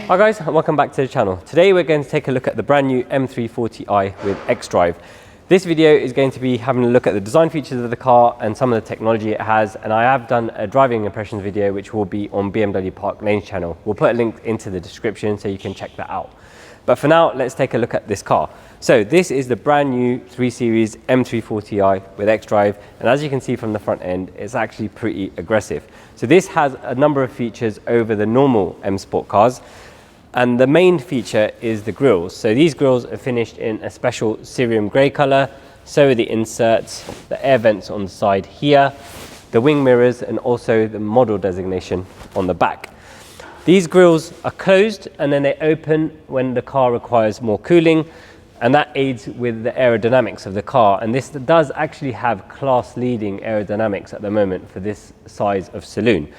Hi guys, and welcome back to the channel. Today we're going to take a look at the brand new M340i with xDrive. This video is going to be having a look at the design features of the car and some of the technology it has, and I have done a driving impressions video which will be on BMW Park Lane's channel. We'll put a link into the description so you can check that out. But for now, let's take a look at this car. So this is the brand new 3 Series M340i with xDrive, and as you can see from the front end, it's actually pretty aggressive. So this has a number of features over the normal M Sport cars, and the main feature is the grills. So these grills are finished in a special cerium grey colour, so are the inserts, the air vents on the side here, the wing mirrors, and also the model designation on the back. These grills are closed and then they open when the car requires more cooling, and that aids with the aerodynamics of the car. And this does actually have class-leading aerodynamics at the moment for this size of saloon.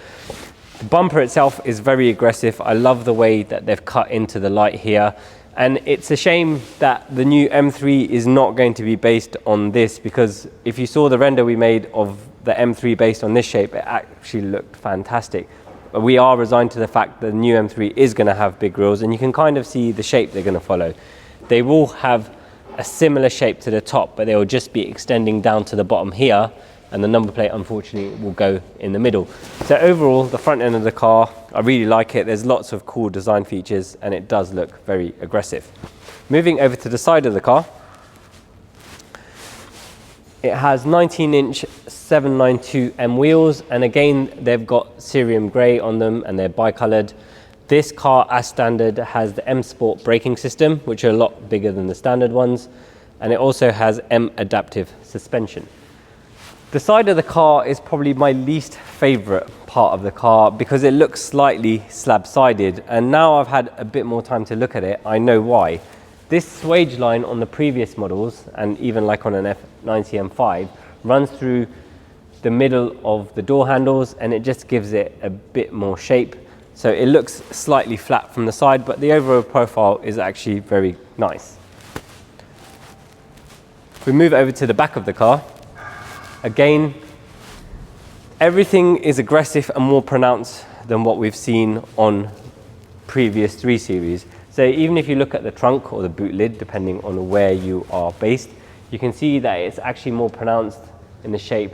The bumper itself is very aggressive. I love the way that they've cut into the light here. And it's a shame that the new M3 is not going to be based on this, because if you saw the render we made of the M3 based on this shape, it actually looked fantastic. But we are resigned to the fact that the new M3 is going to have big wheels, and you can kind of see the shape they're going to follow. They will have a similar shape to the top, but they will just be extending down to the bottom here, and the number plate unfortunately will go in the middle. So overall, the front end of the car, I really like it. There's lots of cool design features and it does look very aggressive. Moving over to the side of the car, it has 19-inch 792M wheels, and again they've got cerium grey on them and they're bi-coloured. This car, as standard, has the M Sport braking system, which are a lot bigger than the standard ones, and it also has M adaptive suspension. The side of the car is probably my least favourite part of the car because it looks slightly slab-sided, and now I've had a bit more time to look at it, I know why. This swage line on the previous models, and even like on an F90 M5, runs through the middle of the door handles, and it just gives it a bit more shape. So it looks slightly flat from the side, but the overall profile is actually very nice. If we move over to the back of the car, again, everything is aggressive and more pronounced than what we've seen on previous 3 Series. So even if you look at the trunk or the boot lid, depending on where you are based, you can see that it's actually more pronounced in the shape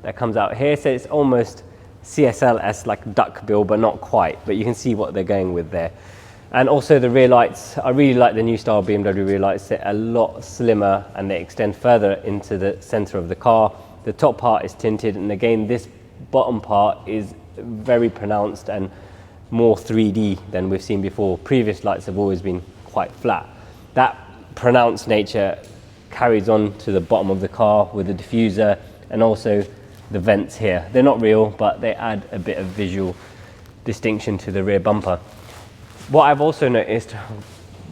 that comes out here. So it's almost CSLS, like duckbill, but not quite, but you can see what they're going with there. And also the rear lights, I really like the new style BMW rear lights. They're a lot slimmer and they extend further into the center of the car. The top part is tinted, and again this bottom part is very pronounced and more 3D than we've seen before. Previous lights have always been quite flat. That pronounced nature carries on to the bottom of the car with the diffuser and also the vents here. They're not real, but they add a bit of visual distinction to the rear bumper. What I've also noticed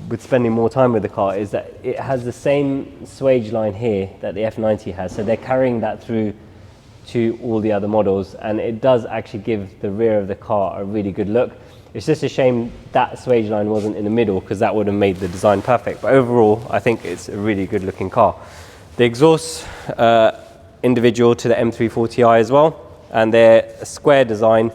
with spending more time with the car is that it has the same swage line here that the F90 has, so they're carrying that through to all the other models, and it does actually give the rear of the car a really good look. It's just a shame that swage line wasn't in the middle, because that would have made the design perfect, but overall I think it's a really good looking car. The exhausts individual to the M340i as well, and they're a square design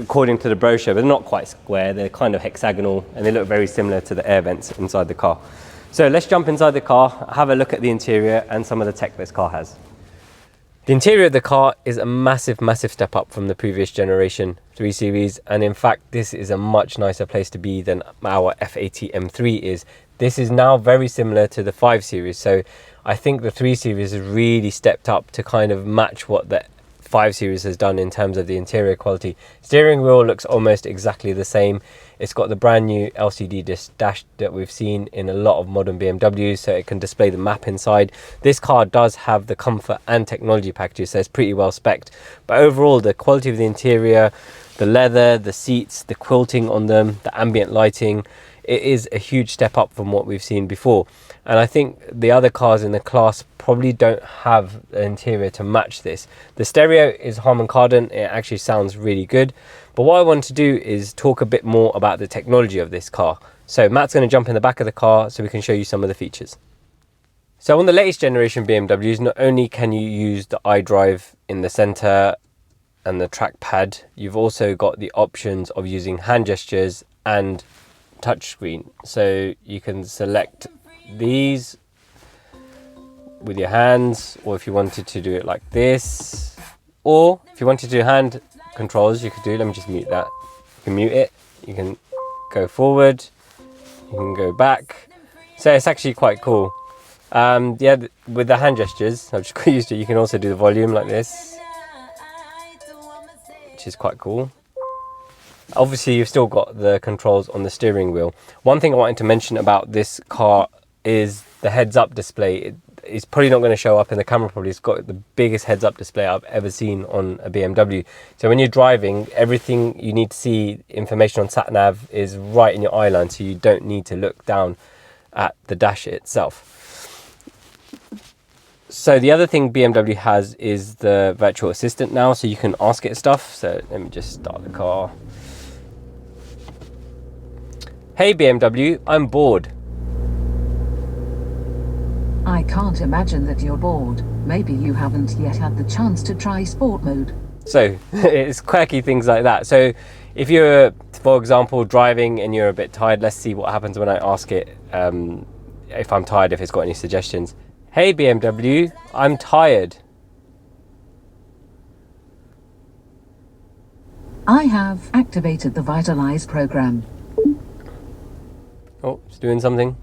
according to the brochure, but they're not quite square, they're kind of hexagonal, and they look very similar to the air vents inside the car. So let's jump inside the car, have a look at the interior and some of the tech this car has. The interior of the car is a massive step up from the previous generation 3 Series, and in fact this is a much nicer place to be than our F80 M3 is. This is now very similar to the 5 Series, so I think the 3 Series has really stepped up to kind of match what the 5 Series has done in terms of the interior quality. Steering wheel looks almost exactly the same. It's got the brand new LCD dash that we've seen in a lot of modern BMWs, so it can display the map inside. This car does have the comfort and technology packages, so it's pretty well spec'd. But overall, the quality of the interior, the leather, the seats, the quilting on them, the ambient lighting, it is a huge step up from what we've seen before. And I think the other cars in the class probably don't have the interior to match this. The stereo is Harman Kardon, it actually sounds really good. But what I want to do is talk a bit more about the technology of this car. So Matt's going to jump in the back of the car so we can show you some of the features. So on the latest generation BMWs, not only can you use the iDrive in the center and the trackpad, you've also got the options of using hand gestures and touchscreen. So you can select these with your hands, or if you wanted to do it like this, or if you wanted to do hand controls, you could do, let me just mute that. You can mute it, you can go forward, you can go back. So it's actually quite cool. Yeah, with the hand gestures, I've just got used to it. You can also do the volume like this, which is quite cool. Obviously, you've still got the controls on the steering wheel. One thing I wanted to mention about this car is the heads-up display. It's probably not going to show up in the camera properly. It's got the biggest heads-up display I've ever seen on a BMW. So when you're driving, everything you need to see, information on sat-nav, is right in your eye line, so you don't need to look down at the dash itself. So the other thing BMW has is the virtual assistant now, so you can ask it stuff. So let me just start the car. Hey BMW, I'm bored. I can't imagine that you're bored. Maybe you haven't yet had the chance to try sport mode. So it's quirky things like that. So if you're, for example, driving and you're a bit tired, let's see what happens when I ask it if I'm tired, if it's got any suggestions. Hey BMW, I'm tired. I have activated the Vitalize program. Oh, it's doing something.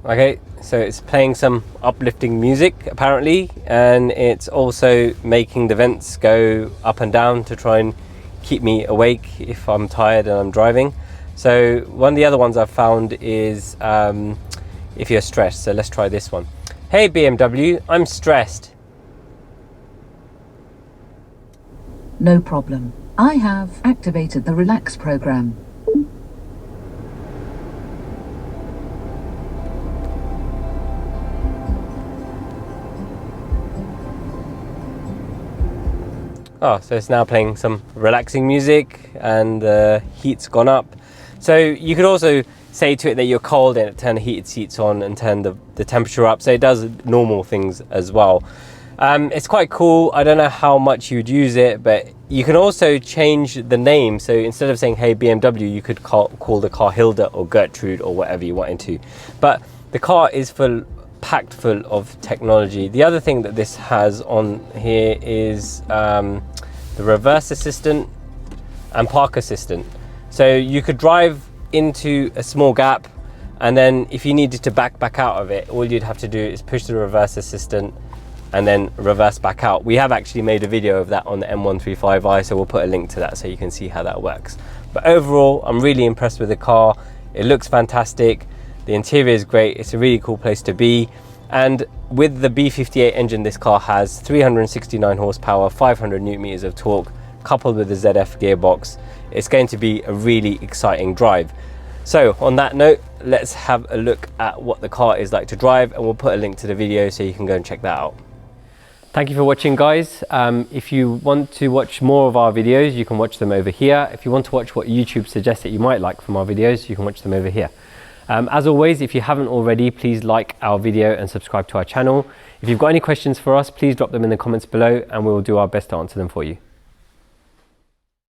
Okay, so it's playing some uplifting music apparently, and it's also making the vents go up and down to try and keep me awake if I'm tired and I'm driving. So one of the other ones I've found is if you're stressed. So let's try this one. Hey BMW, I'm stressed. No problem. I have activated the Relax program. Oh, so it's now playing some relaxing music and the heat's gone up. So you could also say to it that you're cold and turn the heated seats on and turn the temperature up. So it does normal things as well. It's quite cool. I don't know how much you'd use it, but you can also change the name. So instead of saying, hey BMW, you could call the car Hilda or Gertrude or whatever you wanted to. But the car is packed full of technology. The other thing that this has on here is the reverse assistant and park assistant. So you could drive into a small gap, and then if you needed to back out of it, all you'd have to do is push the reverse assistant and then reverse back out. We have actually made a video of that on the M135i, so we'll put a link to that so you can see how that works. But overall, I'm really impressed with the car. It looks fantastic. The interior is great. It's a really cool place to be. And with the B58 engine this car has, 369 horsepower, 500 newton meters of torque, coupled with the ZF gearbox, it's going to be a really exciting drive. So on that note, let's have a look at what the car is like to drive, and we'll put a link to the video so you can go and check that out. Thank you for watching, guys. If you want to watch more of our videos, you can watch them over here. If you want to watch what YouTube suggests that you might like from our videos, you can watch them over here. As always, if you haven't already, please like our video and subscribe to our channel. If you've got any questions for us, please drop them in the comments below and we'll do our best to answer them for you.